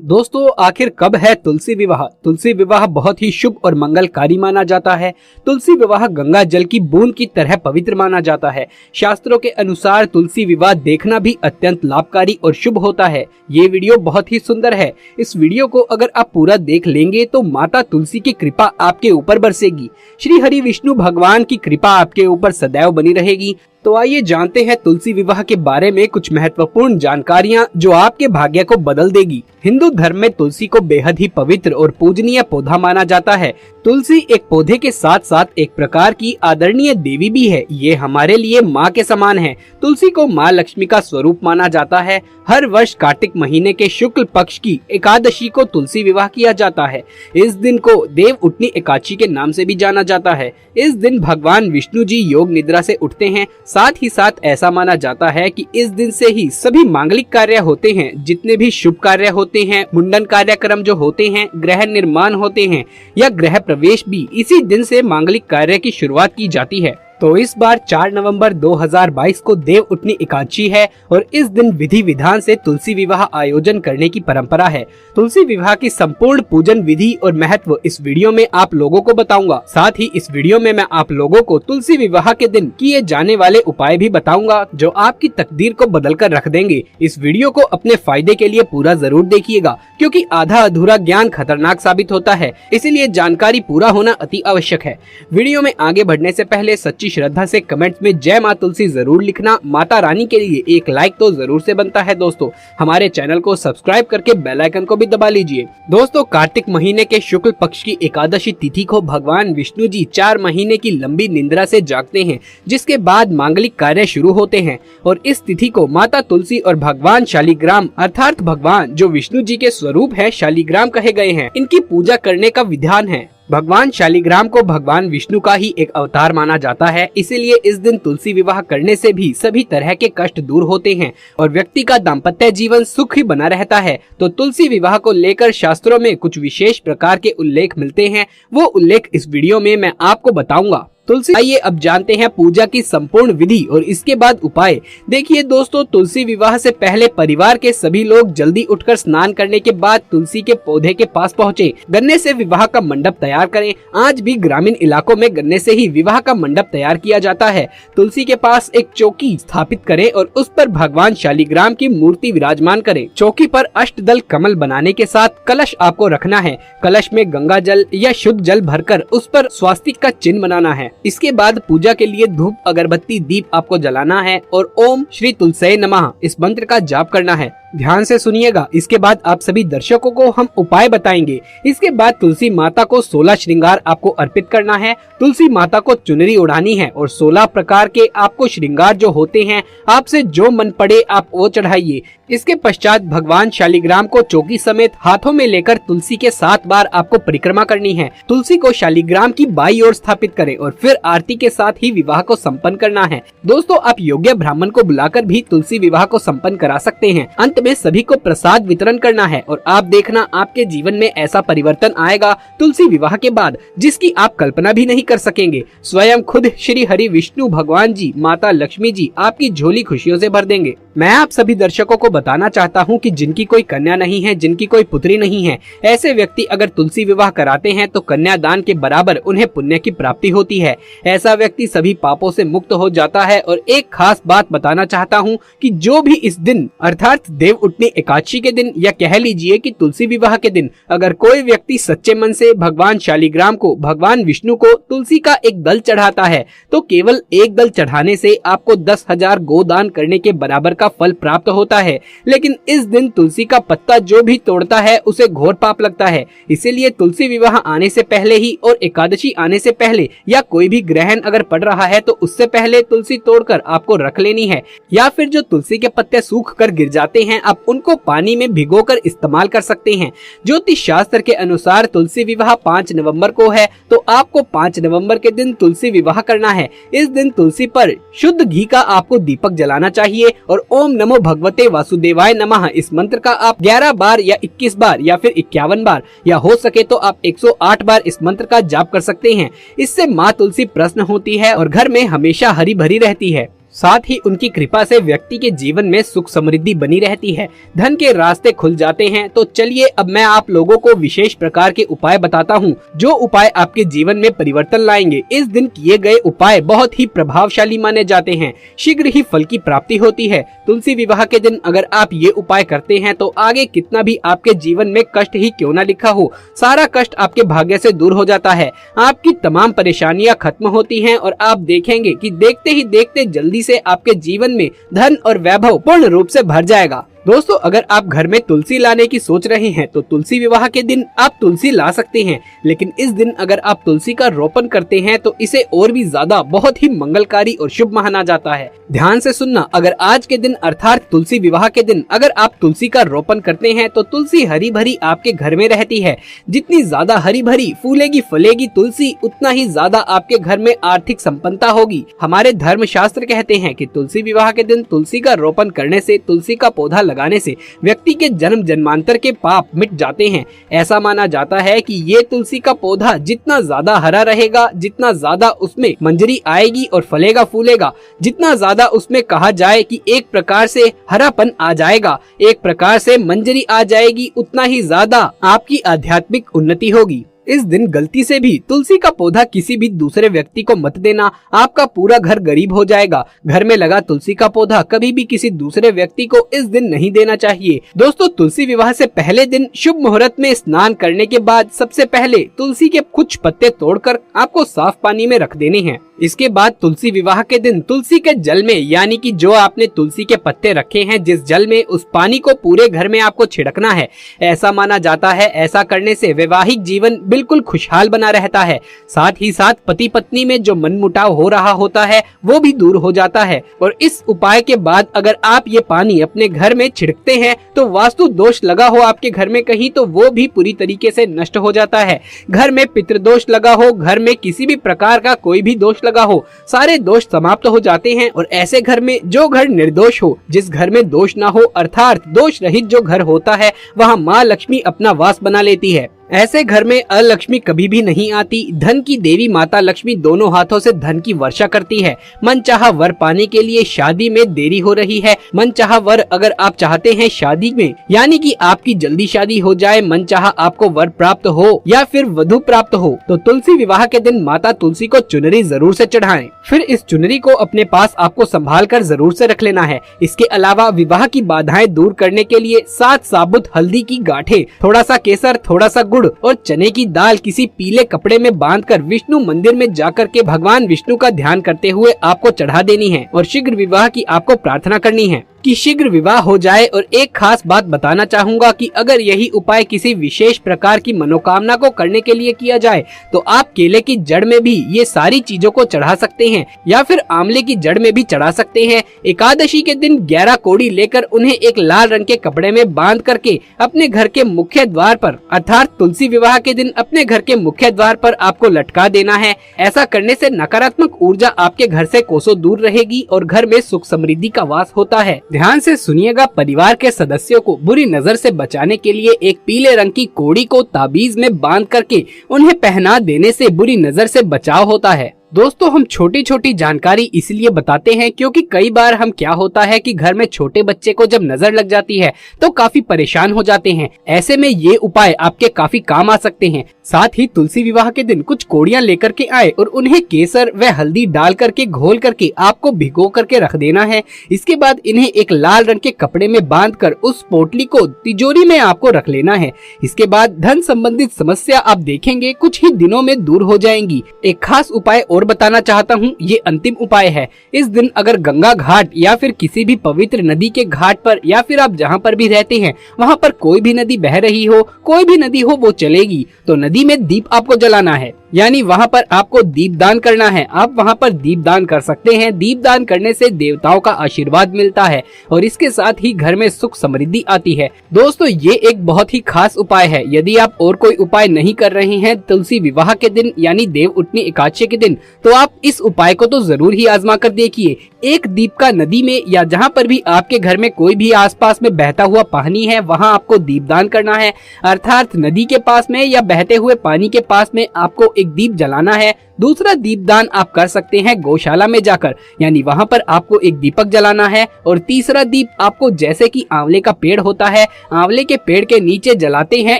दोस्तों, आखिर कब है तुलसी विवाह? तुलसी विवाह बहुत ही शुभ और मंगलकारी माना जाता है। तुलसी विवाह गंगा जल की बूंद की तरह पवित्र माना जाता है। शास्त्रों के अनुसार तुलसी विवाह देखना भी अत्यंत लाभकारी और शुभ होता है। ये वीडियो बहुत ही सुंदर है। इस वीडियो को अगर आप पूरा देख लेंगे तो माता तुलसी की कृपा आपके ऊपर बरसेगी। श्री हरि विष्णु भगवान की कृपा आपके ऊपर सदैव बनी रहेगी। तो आइए जानते हैं तुलसी विवाह के बारे में कुछ महत्वपूर्ण जानकारियां जो आपके भाग्य को बदल देगी। हिंदू धर्म में तुलसी को बेहद ही पवित्र और पूजनीय पौधा माना जाता है। तुलसी एक पौधे के साथ साथ एक प्रकार की आदरणीय देवी भी है। ये हमारे लिए माँ के समान है। तुलसी को माँ लक्ष्मी का स्वरूप माना जाता है। हर वर्ष कार्तिक महीने के शुक्ल पक्ष की एकादशी को तुलसी विवाह किया जाता है। इस दिन को देव उठनी एकादशी के नाम से भी जाना जाता है। इस दिन भगवान विष्णु जी योग निद्रा से उठते हैं। साथ ही साथ ऐसा माना जाता है कि इस दिन से ही सभी मांगलिक कार्य होते हैं। जितने भी शुभ कार्य होते हैं, मुंडन कार्यक्रम जो होते हैं, गृह निर्माण होते हैं या गृह प्रवेश भी इसी दिन से मांगलिक कार्य की शुरुआत की जाती है। तो इस बार 4 नवंबर 2022 को देव उठनी एकादशी है और इस दिन विधि विधान से तुलसी विवाह आयोजन करने की परंपरा है। तुलसी विवाह की संपूर्ण पूजन विधि और महत्व इस वीडियो में आप लोगों को बताऊंगा। साथ ही इस वीडियो में मैं आप लोगों को तुलसी विवाह के दिन किए जाने वाले उपाय भी बताऊंगा जो आपकी तकदीर को बदल कर रख देंगे। इस वीडियो को अपने फायदे के लिए पूरा जरूर देखिएगा, क्योंकि आधा अधूरा ज्ञान खतरनाक साबित होता है। इसीलिए जानकारी पूरा होना अति आवश्यक है। वीडियो में आगे बढ़ने से पहले सच्ची श्रद्धा से कमेंट्स में जय मां तुलसी जरूर लिखना। माता रानी के लिए एक लाइक तो जरूर से बनता है। दोस्तों, हमारे चैनल को सब्सक्राइब करके बेल आइकन को भी दबा लीजिए। दोस्तों, कार्तिक महीने के शुक्ल पक्ष की एकादशी तिथि को भगवान विष्णु जी 4 महीने की लंबी निद्रा से जागते हैं, जिसके बाद मांगलिक कार्य शुरू होते हैं। और इस तिथि को माता तुलसी और भगवान शालिग्राम अर्थात भगवान जो विष्णु जी के स्वरूप है शालिग्राम कहे गए हैं, इनकी पूजा करने का विधान है। भगवान शालिग्राम को भगवान विष्णु का ही एक अवतार माना जाता है। इसीलिए इस दिन तुलसी विवाह करने से भी सभी तरह के कष्ट दूर होते हैं और व्यक्ति का दाम्पत्य जीवन सुखी बना रहता है। तो तुलसी विवाह को लेकर शास्त्रों में कुछ विशेष प्रकार के उल्लेख मिलते हैं। वो उल्लेख इस वीडियो में मैं आपको बताऊंगा। तुलसी आइए अब जानते हैं पूजा की संपूर्ण विधि और इसके बाद उपाय। देखिए दोस्तों, तुलसी विवाह से पहले परिवार के सभी लोग जल्दी उठकर स्नान करने के बाद तुलसी के पौधे के पास पहुँचे। गन्ने से विवाह का मंडप तैयार करें। आज भी ग्रामीण इलाकों में गन्ने से ही विवाह का मंडप तैयार किया जाता है। तुलसी के पास एक चौकी स्थापित करें और उस पर भगवान शालिग्राम की मूर्ति विराजमान करें। चौकी पर अष्टदल कमल बनाने के साथ कलश आपको रखना है। कलश में गंगा जल या शुद्ध जल भरकर उस पर स्वास्तिक का चिन्ह बनाना है। इसके बाद पूजा के लिए धूप अगरबत्ती दीप आपको जलाना है और ओम श्री तुलसी नमः इस मंत्र का जाप करना है। ध्यान से सुनिएगा। इसके बाद आप सभी दर्शकों को हम उपाय बताएंगे। इसके बाद तुलसी माता को 16 श्रृंगार आपको अर्पित करना है। तुलसी माता को चुनरी उड़ानी है और 16 प्रकार के आपको श्रृंगार जो होते हैं, आपसे जो मन पड़े आप वो चढ़ाइए। इसके पश्चात भगवान शालिग्राम को चौकी समेत हाथों में लेकर तुलसी के 7 बार आपको परिक्रमा करनी है। तुलसी को शालिग्राम की बाईं ओर स्थापित करें और फिर आरती के साथ ही विवाह को संपन्न करना है। दोस्तों, आप योग्य ब्राह्मण को बुलाकर भी तुलसी विवाह को संपन्न करा सकते हैं। अंत में सभी को प्रसाद वितरण करना है और आप देखना आपके जीवन में ऐसा परिवर्तन आएगा तुलसी विवाह के बाद जिसकी आप कल्पना भी नहीं कर सकेंगे। स्वयं खुद श्री हरि विष्णु भगवान जी, माता लक्ष्मी जी आपकी झोली खुशियों से भर देंगे। मैं आप सभी दर्शकों को बताना चाहता हूं कि जिनकी कोई कन्या नहीं है, जिनकी कोई पुत्री नहीं है, ऐसे व्यक्ति अगर तुलसी विवाह कराते हैं तो कन्यादान के बराबर उन्हें पुण्य की प्राप्ति होती है। ऐसा व्यक्ति सभी पापों से मुक्त हो जाता है। और एक खास बात बताना चाहता हूं कि जो भी इस दिन अर्थात देव उठनी एकादशी के दिन या कह लीजिए कि तुलसी विवाह के दिन अगर कोई व्यक्ति सच्चे मन से भगवान शालिग्राम को, भगवान विष्णु को तुलसी का एक दल चढ़ाता है तो केवल एक दल चढ़ाने से आपको 10,000 गोदान करने के बराबर का फल प्राप्त होता है। लेकिन इस दिन तुलसी का पत्ता जो भी तोड़ता है उसे घोर पाप लगता है। इसीलिए तुलसी विवाह आने से पहले ही और एकादशी आने से पहले या कोई भी ग्रहण अगर पड़ रहा है तो उससे पहले तुलसी तोड़कर आपको रख लेनी है। या फिर जो तुलसी के पत्ते सूख कर गिर जाते हैं आप उनको पानी में भिगोकर इस्तेमाल कर सकते हैं। ज्योतिष शास्त्र के अनुसार तुलसी विवाह 5 नवंबर को है, तो आपको 5 नवंबर के दिन तुलसी विवाह करना है। इस दिन तुलसी पर शुद्ध घी का आपको दीपक जलाना चाहिए और ओम नमो भगवते वासुदेवाय नमः इस मंत्र का आप 11 बार या 21 बार या फिर 51 बार या हो सके तो आप 108 बार इस मंत्र का जाप कर सकते हैं। इससे माँ तुलसी प्रसन्न होती है और घर में हमेशा हरी भरी रहती है। साथ ही उनकी कृपा से व्यक्ति के जीवन में सुख समृद्धि बनी रहती है, धन के रास्ते खुल जाते हैं। तो चलिए अब मैं आप लोगों को विशेष प्रकार के उपाय बताता हूँ, जो उपाय आपके जीवन में परिवर्तन लाएंगे। इस दिन किए गए उपाय बहुत ही प्रभावशाली माने जाते हैं, शीघ्र ही फल की प्राप्ति होती है। तुलसी विवाह के दिन अगर आप ये उपाय करते हैं तो आगे कितना भी आपके जीवन में कष्ट ही क्यों न लिखा हो, सारा कष्ट आपके भाग्य से दूर हो जाता है, आपकी तमाम परेशानियां खत्म होती हैं और आप देखेंगे कि देखते ही देखते जल्दी से आपके जीवन में धन और वैभव पूर्ण रूप से भर जाएगा। दोस्तों, अगर आप घर में तुलसी लाने की सोच रहे हैं तो तुलसी विवाह के दिन आप तुलसी ला सकते हैं, लेकिन इस दिन अगर आप तुलसी का रोपण करते हैं तो इसे और भी ज्यादा बहुत ही मंगलकारी और शुभ माना जाता है। ध्यान से सुनना, अगर आज के दिन अर्थात तुलसी विवाह के दिन अगर आप तुलसी का रोपण करते हैं तो तुलसी हरी भरी आपके घर में रहती है। जितनी ज्यादा हरी भरी फूलेगी फलेगी तुलसी, उतना ही ज्यादा आपके घर में आर्थिक संपन्नता होगी। हमारे धर्म शास्त्र कहते हैं कि तुलसी विवाह के दिन तुलसी का रोपण करने से, तुलसी का पौधा लगाने से व्यक्ति के जन्म जन्मांतर के पाप मिट जाते हैं। ऐसा माना जाता है कि ये तुलसी का पौधा जितना ज्यादा हरा रहेगा, जितना ज्यादा उसमें मंजरी आएगी और फलेगा फूलेगा, जितना ज्यादा उसमें कहा जाए कि एक प्रकार से हरापन आ जाएगा, एक प्रकार से मंजरी आ जाएगी, उतना ही ज्यादा आपकी आध्यात्मिक उन्नति होगी। इस दिन गलती से भी तुलसी का पौधा किसी भी दूसरे व्यक्ति को मत देना, आपका पूरा घर गरीब हो जाएगा। घर में लगा तुलसी का पौधा कभी भी किसी दूसरे व्यक्ति को इस दिन नहीं देना चाहिए। दोस्तों, तुलसी विवाह से पहले दिन शुभ मुहूर्त में स्नान करने के बाद सबसे पहले तुलसी के कुछ पत्ते तोड़कर आपको साफ पानी में रख देने हैं। इसके बाद तुलसी विवाह के दिन तुलसी के जल में, यानी कि जो आपने तुलसी के पत्ते रखे हैं जिस जल में, उस पानी को पूरे घर में आपको छिड़कना है। ऐसा माना जाता है ऐसा करने से वैवाहिक जीवन बिल्कुल खुशहाल बना रहता है। साथ ही साथ पति पत्नी में जो मनमुटाव हो रहा होता है वो भी दूर हो जाता है। और इस उपाय के बाद अगर आप ये पानी अपने घर में छिड़कते हैं तो वास्तु दोष लगा हो आपके घर में कहीं तो वो भी पूरी तरीके से नष्ट हो जाता है। घर में पितृदोष लगा हो, घर में किसी भी प्रकार का कोई भी दोष लगा हो, सारे दोष समाप्त हो जाते हैं। और ऐसे घर में, जो घर निर्दोष हो, जिस घर में दोष ना हो अर्थात दोष रहित जो घर होता है, वहाँ माँ लक्ष्मी अपना वास बना लेती है। ऐसे घर में अलक्ष्मी कभी भी नहीं आती। धन की देवी माता लक्ष्मी दोनों हाथों से धन की वर्षा करती है। मनचाहा वर पाने के लिए शादी में देरी हो रही है, मनचाहा वर अगर आप चाहते हैं शादी में, यानी कि आपकी जल्दी शादी हो जाए, मनचाहा आपको वर प्राप्त हो या फिर वधु प्राप्त हो, तो तुलसी विवाह के दिन माता तुलसी को चुनरी जरूर से चढ़ाएं। फिर इस चुनरी को अपने पास आपको संभाल कर जरूर से रख लेना है। इसके अलावा विवाह की बाधाएं दूर करने के लिए 7 साबुत हल्दी की गांठें, थोड़ा सा केसर, थोड़ा सा गुड़ और चने की दाल किसी पीले कपड़े में बांधकर विष्णु मंदिर में जाकर के भगवान विष्णु का ध्यान करते हुए आपको चढ़ा देनी है और शीघ्र विवाह की आपको प्रार्थना करनी है कि शीघ्र विवाह हो जाए। और एक खास बात बताना चाहूंगा कि अगर यही उपाय किसी विशेष प्रकार की मनोकामना को करने के लिए किया जाए तो आप केले की जड़ में भी ये सारी चीजों को चढ़ा सकते हैं या फिर आंवले की जड़ में भी चढ़ा सकते हैं। एकादशी के दिन 11 कोड़ी लेकर उन्हें एक लाल रंग के कपड़े में बांध करके अपने घर के मुख्य द्वार पर, अर्थात तुलसी विवाह के दिन अपने घर के मुख्य द्वार पर आपको लटका देना है। ऐसा करने से नकारात्मक ऊर्जा आपके घर से कोसों दूर रहेगी और घर में सुख समृद्धि का वास होता है। ध्यान से सुनिएगा, परिवार के सदस्यों को बुरी नजर से बचाने के लिए एक पीले रंग की कोड़ी को ताबीज में बांध करके उन्हें पहना देने से बुरी नजर से बचाव होता है। दोस्तों, हम छोटी छोटी जानकारी इसलिए बताते हैं क्योंकि कई बार हम क्या होता है कि घर में छोटे बच्चे को जब नजर लग जाती है तो काफी परेशान हो जाते हैं। ऐसे में ये उपाय आपके काफी काम आ सकते हैं। साथ ही तुलसी विवाह के दिन कुछ कोड़ियां लेकर के आए और उन्हें केसर व हल्दी डाल करके घोल करके आपको भिगो करके रख देना है। इसके बाद इन्हें एक लाल रंग के कपड़े में बांधकर उस पोटली को तिजोरी में आपको रख लेना है। इसके बाद धन संबंधित समस्या आप देखेंगे कुछ ही दिनों में दूर हो जाएंगी। एक खास उपाय और बताना चाहता हूँ, ये अंतिम उपाय है। इस दिन अगर गंगा घाट या फिर किसी भी पवित्र नदी के घाट पर या फिर आप जहाँ पर भी रहते हैं वहाँ पर कोई भी नदी बह रही हो, कोई भी नदी हो वो चलेगी, तो नदी में दीप आपको जलाना है, यानी वहाँ पर आपको दीप दान करना है। आप वहाँ पर दीप दान कर सकते हैं। दीप दान करने से देवताओं का आशीर्वाद मिलता है और इसके साथ ही घर में सुख समृद्धि आती है। दोस्तों, ये एक बहुत ही खास उपाय है। यदि आप और कोई उपाय नहीं कर रहे हैं तुलसी विवाह के दिन यानी देव उठनी एकादशी के दिन, तो आप इस उपाय को तो जरूर ही आजमा कर देखिए। एक दीप का नदी में या जहाँ पर भी आपके घर में कोई भी आसपास में बहता हुआ पानी है वहाँ आपको दीप दान करना है, अर्थात नदी के पास में या बहते हुए पानी के पास में आपको एक दीप जलाना है। दूसरा दीपदान आप कर सकते हैं गौशाला में जाकर, यानी वहाँ पर आपको एक दीपक जलाना है। और तीसरा दीप आपको जैसे कि आंवले का पेड़ होता है, आंवले के पेड़ के नीचे जलाते हैं,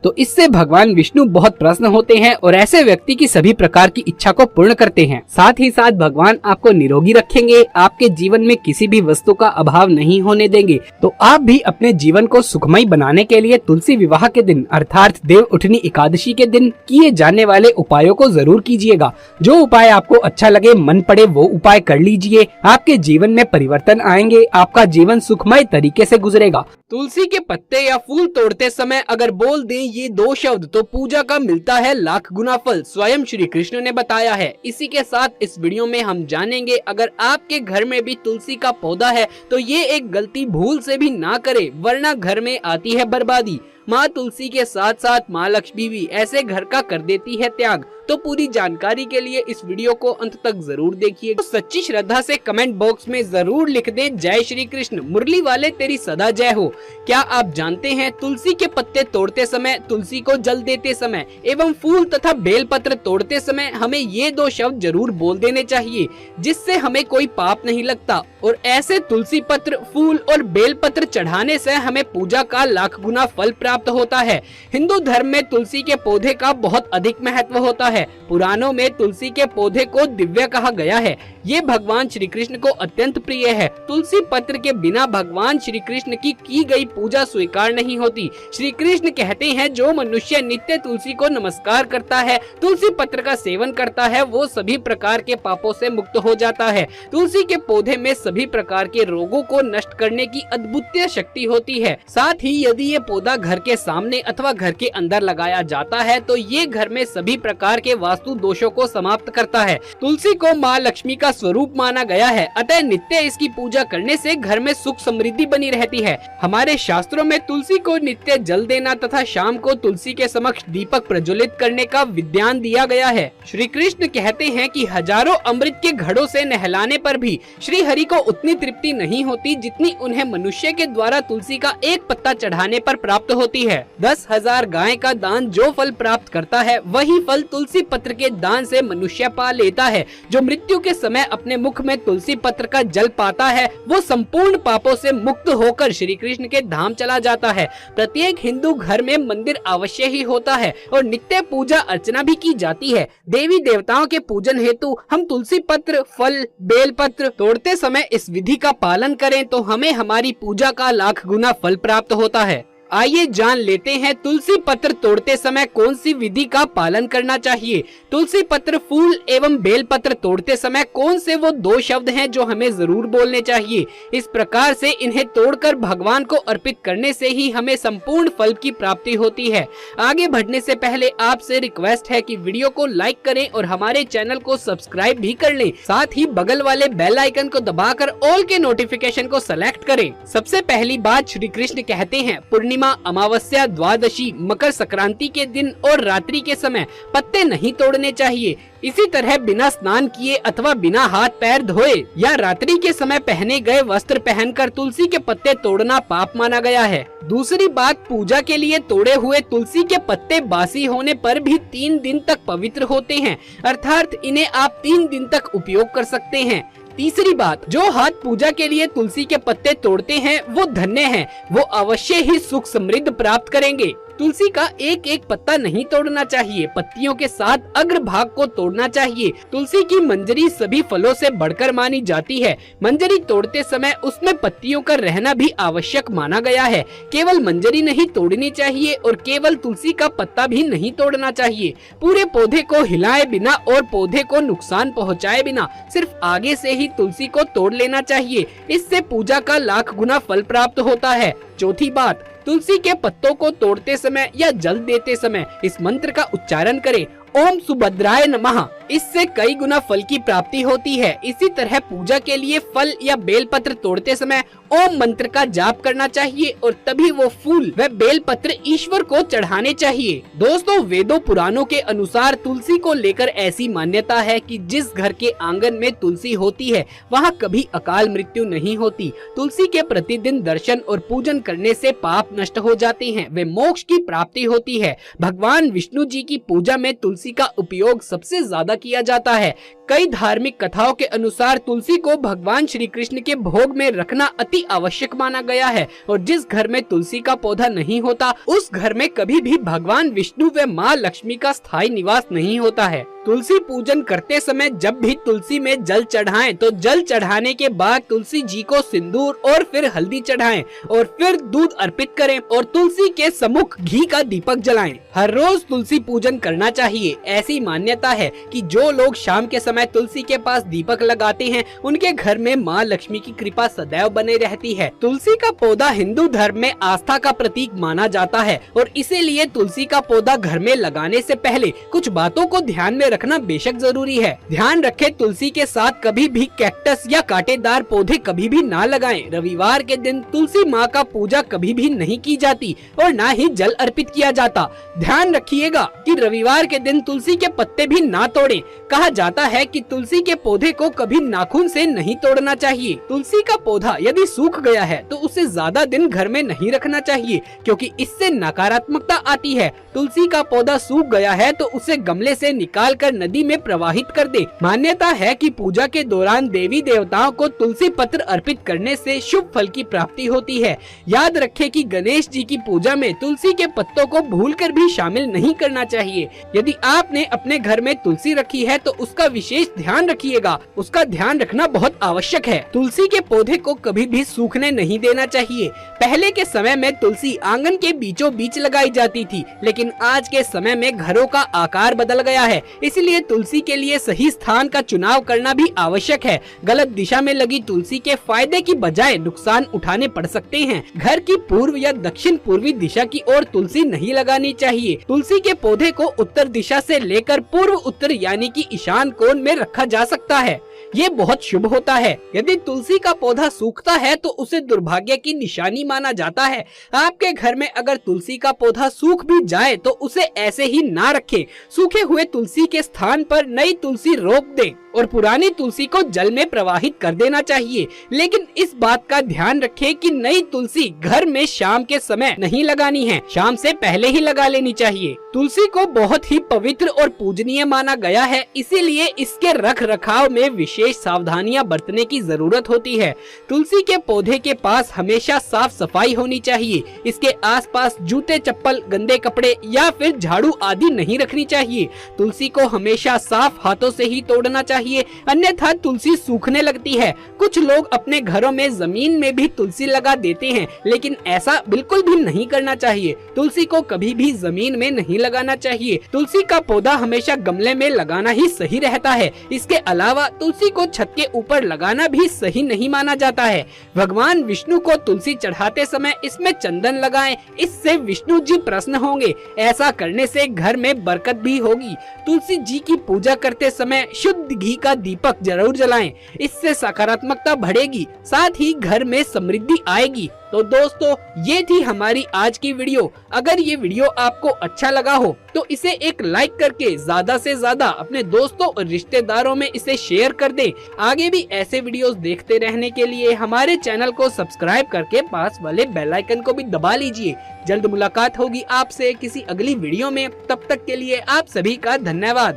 तो इससे भगवान विष्णु बहुत प्रसन्न होते हैं और ऐसे व्यक्ति की सभी प्रकार की इच्छा को पूर्ण करते हैं। साथ ही साथ भगवान आपको निरोगी रखेंगे, आपके जीवन में किसी भी वस्तु का अभाव नहीं होने देंगे। तो आप भी अपने जीवन को सुखमय बनाने के लिए तुलसी विवाह के दिन अर्थात देव उठनी एकादशी के दिन किए जाने वाले उपायों को जरूर कीजिएगा। जो उपाय आपको अच्छा लगे, मन पड़े, वो उपाय कर लीजिए। आपके जीवन में परिवर्तन आएंगे, आपका जीवन सुखमय तरीके से गुजरेगा। तुलसी के पत्ते या फूल तोड़ते समय अगर बोल दें ये 2 शब्द तो पूजा का मिलता है लाख गुना फल, स्वयं श्री कृष्ण ने बताया है। इसी के साथ इस वीडियो में हम जानेंगे अगर आपके घर में भी तुलसी का पौधा है तो ये एक गलती भूल से भी ना करे, वरना घर में आती है बर्बादी। माँ तुलसी के साथ साथ माँ लक्ष्मी भी ऐसे घर का कर देती है त्याग। तो पूरी जानकारी के लिए इस वीडियो को अंत तक जरूर देखिए। तो सच्ची श्रद्धा से कमेंट बॉक्स में जरूर लिख दें जय श्री कृष्ण, मुरली वाले तेरी सदा जय हो। क्या आप जानते हैं तुलसी के पत्ते तोड़ते समय, तुलसी को जल देते समय एवं फूल तथा बेलपत्र तोड़ते समय हमें ये 2 शब्द जरूर बोल देने चाहिए, जिससे हमें कोई पाप नहीं लगता। और ऐसे तुलसी पत्र, फूल और बेलपत्र चढ़ाने से हमें पूजा का लाख गुना फल प्राप्त होता है। हिंदू धर्म में तुलसी के पौधे का बहुत अधिक महत्व होता है। पुराणों में तुलसी के पौधे को दिव्य कहा गया है। ये भगवान श्री कृष्ण को अत्यंत प्रिय है। तुलसी पत्र के बिना भगवान श्री कृष्ण की गई पूजा स्वीकार नहीं होती। श्री कृष्ण कहते हैं जो मनुष्य नित्य तुलसी को नमस्कार करता है, तुलसी पत्र का सेवन करता है, वो सभी प्रकार के पापों से मुक्त हो जाता है। तुलसी के पौधे में सभी प्रकार के रोगों को नष्ट करने की अद्भुत शक्ति होती है। साथ ही यदि ये पौधा घर के सामने अथवा घर के अंदर लगाया जाता है तो ये घर में सभी प्रकार के वास्तु दोषों को समाप्त करता है। तुलसी को माँ लक्ष्मी का स्वरूप माना गया है, अतः नित्य इसकी पूजा करने से घर में सुख समृद्धि बनी रहती है। हमारे शास्त्रों में तुलसी को नित्य जल देना तथा शाम को तुलसी के समक्ष दीपक प्रज्वलित करने का विधान दिया गया है। श्री कृष्ण कहते हैं कि हजारों अमृत के घड़ों से नहलाने पर भी श्री हरि को उतनी तृप्ति नहीं होती जितनी उन्हें मनुष्य के द्वारा तुलसी का एक पत्ता चढ़ाने पर प्राप्त होती है। 10,000 गाय का दान जो फल प्राप्त करता है, वही फल तुलसी पत्र के दान से मनुष्य पा लेता है। जो मृत्यु के समय अपने मुख में तुलसी पत्र का जल पाता है, वो संपूर्ण पापों से मुक्त होकर श्री कृष्ण के धाम चला जाता है। प्रत्येक हिंदू घर में मंदिर अवश्य ही होता है और नित्य पूजा अर्चना भी की जाती है। देवी देवताओं के पूजन हेतु हम तुलसी पत्र, फल, बेल पत्र तोड़ते समय इस विधि का पालन करें तो हमें हमारी पूजा का लाख गुना फल प्राप्त होता है। आइए जान लेते हैं तुलसी पत्र तोड़ते समय कौन सी विधि का पालन करना चाहिए। तुलसी पत्र, फूल एवं बेल पत्र तोड़ते समय कौन से वो 2 शब्द हैं जो हमें जरूर बोलने चाहिए। इस प्रकार से इन्हें तोड़कर भगवान को अर्पित करने से ही हमें संपूर्ण फल की प्राप्ति होती है। आगे बढ़ने से पहले आपसे रिक्वेस्ट है कि वीडियो को लाइक करें और हमारे चैनल को सब्सक्राइब भी कर लें। साथ ही बगल वाले बेल आइकन को दबाकर ऑल के नोटिफिकेशन को सेलेक्ट करें। सबसे पहली बात श्री कृष्ण कहते हैं पूर्णिमा, अमावस्या, द्वादशी, मकर संक्रांति के दिन और रात्रि के समय पत्ते नहीं तोड़ने चाहिए। इसी तरह बिना स्नान किए अथवा बिना हाथ पैर धोए या रात्रि के समय पहने गए वस्त्र पहनकर तुलसी के पत्ते तोड़ना पाप माना गया है। दूसरी बात, पूजा के लिए तोड़े हुए तुलसी के पत्ते बासी होने पर भी 3 दिन तक पवित्र होते हैं, अर्थात इन्हें आप 3 दिन तक उपयोग कर सकते हैं। तीसरी बात, जो हाथ पूजा के लिए तुलसी के पत्ते तोड़ते हैं वो धन्य हैं, वो अवश्य ही सुख समृद्धि प्राप्त करेंगे। तुलसी का एक एक पत्ता नहीं तोड़ना चाहिए, पत्तियों के साथ अग्र भाग को तोड़ना चाहिए। तुलसी की मंजरी सभी फलों से बढ़कर मानी जाती है। मंजरी तोड़ते समय उसमें पत्तियों का रहना भी आवश्यक माना गया है। केवल मंजरी नहीं तोड़नी चाहिए और केवल तुलसी का पत्ता भी नहीं तोड़ना चाहिए। पूरे पौधे को हिलाए बिना और पौधे को नुकसान पहुँचाए बिना सिर्फ आगे से ही तुलसी को तोड़ लेना चाहिए। इससे पूजा का लाख गुना फल प्राप्त होता है। चौथी बात, तुलसी के पत्तों को तोड़ते समय या जल देते समय इस मंत्र का उच्चारण करें, ओम सुभद्राय नमः। इससे कई गुना फल की प्राप्ति होती है। इसी तरह पूजा के लिए फल या बेल पत्र तोड़ते समय ओम मंत्र का जाप करना चाहिए और तभी वो फूल व बेल पत्र ईश्वर को चढ़ाने चाहिए। दोस्तों, वेदों पुराणों के अनुसार तुलसी को लेकर ऐसी मान्यता है कि जिस घर के आंगन में तुलसी होती है वहाँ कभी अकाल मृत्यु नहीं होती। तुलसी के प्रतिदिन दर्शन और पूजन करने से पाप नष्ट हो जाते हैं वे मोक्ष की प्राप्ति होती है। भगवान विष्णु जी की पूजा में तुलसी का उपयोग सबसे ज्यादा पूजा किया जाता है। कई धार्मिक कथाओं के अनुसार तुलसी को भगवान श्री कृष्ण के भोग में रखना अति आवश्यक माना गया है और जिस घर में तुलसी का पौधा नहीं होता उस घर में कभी भी भगवान विष्णु व माँ लक्ष्मी का स्थायी निवास नहीं होता है। तुलसी पूजन करते समय जब भी तुलसी में जल चढ़ाएं तो जल चढ़ाने के बाद तुलसी जी को सिंदूर और फिर हल्दी चढ़ाएं और फिर दूध अर्पित करें और तुलसी के सम्मुख घी का दीपक जलाएं। हर रोज तुलसी पूजन करना चाहिए। ऐसी मान्यता है कि जो लोग शाम के समय तुलसी के पास दीपक लगाते हैं उनके घर में माँ लक्ष्मी की कृपा सदैव बने रहती है। तुलसी का पौधा हिंदू धर्म में आस्था का प्रतीक माना जाता है और इसीलिए तुलसी का पौधा घर में लगाने से पहले कुछ बातों को ध्यान में रखना बेशक जरूरी है। ध्यान रखें, तुलसी के साथ कभी भी कैक्टस या कांटेदार पौधे कभी भी ना लगाएं। रविवार के दिन तुलसी माँ का पूजा कभी भी नहीं की जाती और ना ही जल अर्पित किया जाता। ध्यान रखिएगा कि रविवार के दिन तुलसी के पत्ते भी ना तोड़ें। कहा जाता है कि तुलसी के पौधे को कभी नाखून से नहीं तोड़ना चाहिए। तुलसी का पौधा यदि सूख गया है तो उसे ज्यादा दिन घर में नहीं रखना चाहिए क्योंकि इससे नकारात्मकता आती है। तुलसी का पौधा सूख गया है तो उसे गमले से निकाल कर नदी में प्रवाहित कर दे। मान्यता है कि पूजा के दौरान देवी देवताओं को तुलसी पत्र अर्पित करने से शुभ फल की प्राप्ति होती है। याद रखें कि गणेश जी की पूजा में तुलसी के पत्तों को भूलकर भी शामिल नहीं करना चाहिए। यदि आपने अपने घर में तुलसी रखी है तो उसका विशेष ध्यान रखिएगा। उसका ध्यान रखना बहुत आवश्यक है। तुलसी के पौधे को कभी भी सूखने नहीं देना चाहिए। पहले के समय में तुलसी आंगन के बीचों बीच लगाई जाती थी, लेकिन आज के समय में घरों का आकार बदल गया है, इसलिए तुलसी के लिए सही स्थान का चुनाव करना भी आवश्यक है। गलत दिशा में लगी तुलसी के फायदे की बजाय नुकसान उठाने पड़ सकते हैं। घर की पूर्व या दक्षिण पूर्वी दिशा की ओर तुलसी नहीं लगानी चाहिए। तुलसी के पौधे को उत्तर दिशा से लेकर पूर्व उत्तर यानी कि ईशान कोण में रखा जा सकता है। ये बहुत शुभ होता है। यदि तुलसी का पौधा सूखता है तो उसे दुर्भाग्य की निशानी माना जाता है। आपके घर में अगर तुलसी का पौधा सूख भी जाए तो उसे ऐसे ही ना रखें। सूखे हुए तुलसी के स्थान पर नई तुलसी रोप दें और पुरानी तुलसी को जल में प्रवाहित कर देना चाहिए। लेकिन इस बात का ध्यान रखें कि नई तुलसी घर में शाम के समय नहीं लगानी है, शाम से पहले ही लगा लेनी चाहिए। तुलसी को बहुत ही पवित्र और पूजनीय माना गया है, इसीलिए इसके रख रखाव में विशेष सावधानियां बरतने की जरूरत होती है। तुलसी के पौधे के पास हमेशा साफ सफाई होनी चाहिए। इसके आसपास जूते, चप्पल, गंदे कपड़े या फिर झाड़ू आदि नहीं रखनी चाहिए। तुलसी को हमेशा साफ हाथों से ही तोड़ना चाहिए, अन्यथा तुलसी सूखने लगती है। कुछ लोग अपने घरों में जमीन में भी तुलसी लगा देते हैं, लेकिन ऐसा बिल्कुल भी नहीं करना चाहिए। तुलसी को कभी भी जमीन में नहीं लगाना चाहिए। तुलसी का पौधा हमेशा गमले में लगाना ही सही रहता है। इसके अलावा तुलसी को छत के ऊपर लगाना भी सही नहीं माना जाता है। भगवान विष्णु को तुलसी चढ़ाते समय इसमें चंदन लगाएं, इससे विष्णु जी प्रसन्न होंगे। ऐसा करने से घर में बरकत भी होगी। तुलसी जी की पूजा करते समय शुद्ध घी का दीपक जरूर जलाएं, इससे सकारात्मकता बढ़ेगी, साथ ही घर में समृद्धि आएगी। तो दोस्तों, ये थी हमारी आज की वीडियो। अगर ये वीडियो आपको अच्छा लगा हो तो इसे एक लाइक करके ज्यादा से ज्यादा अपने दोस्तों और रिश्तेदारों में इसे शेयर कर दें। आगे भी ऐसे वीडियोस देखते रहने के लिए हमारे चैनल को सब्सक्राइब करके पास वाले बेल आइकन को भी दबा लीजिए। जल्द मुलाकात होगी आपसे किसी अगली वीडियो में। तब तक के लिए आप सभी का धन्यवाद।